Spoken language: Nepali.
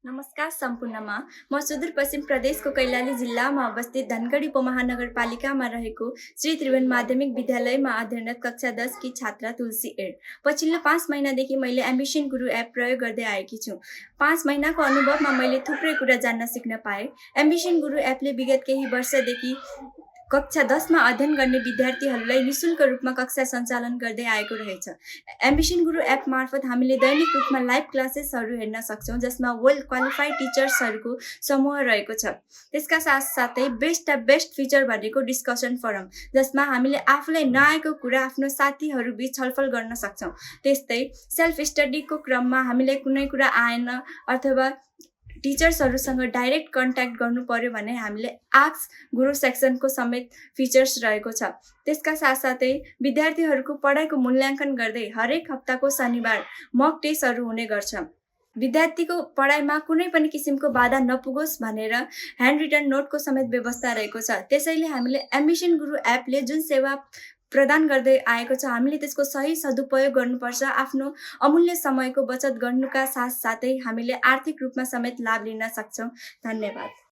नमस्कार सम्पूर्णमा म सुदूरपश्चिम प्रदेशको कैलाली जिल्लामा अवस्थित धनगढी उपमहानगरपालिकामा रहेको श्री त्रिभुवन माध्यमिक विद्यालयमा अध्ययनरत कक्षा 10 की छात्रा तुलसी एड। पछिल्लो 5 महिनादेखि मैले एम्बिसन गुरु एप प्रयोग गर्दै आएकी छु। 5 महिनाको अनुभवमा मैले थुप्रै कुरा जान्न सिक्न पाएँ। एम्बिसन गुरु एपले विगत केही वर्षदेखि कक्षा 10 मा अध्ययन गर्ने विद्यार्थीहरूलाई निशुल्क रूपमा कक्षा सञ्चालन गर्दै आएको रहेछ। एम्बिसन गुरु एप मार्फत हामीले दैनिक रूपमा लाइभ क्लासेसहरू हेर्न सक्छौँ, जसमा वेल क्वालिफाइड टिचर्सहरूको समूह रहेको छ। त्यसका साथसाथै बेस्ट फिचर भनेको डिस्कसन फोरम, जसमा हामीले आफूलाई नआएको कुरा आफ्नो साथीहरू बीच छलफल गर्न सक्छौँ। त्यस्तै सेल्फ स्टडीको क्रममा हामीलाई कुनै कुरा आएन अथवा टिचर्सहरूसँग डाइरेक्ट कन्ट्याक्ट गर्नु पर्यो भने हामीले आस्क गुरु सेक्सनको समेत फिचर्स रहेको छ। त्यसका साथसाथै विद्यार्थीहरूको पढाइको मूल्याङ्कन गर्दै हरेक हप्ताको शनिबार मक टेस्टहरू हुने गर्छ। विद्यार्थीको पढाइमा कुनै पनि किसिमको बाधा नपुगोस् भनेर ह्यान्ड रिटन नोटको समेत व्यवस्था रहेको छ। त्यसैले हामीले एम्बिसन गुरु एपले जुन सेवा प्रदान गर्दै आएको छ, हामीले त्यसको सही सदुपयोग गर्नुपर्छ। आफ्नो अमूल्य समयको बचत गर्नुका साथसाथै हामीले आर्थिक रूपमा समेत लाभ लिन सक्छौँ। धन्यवाद।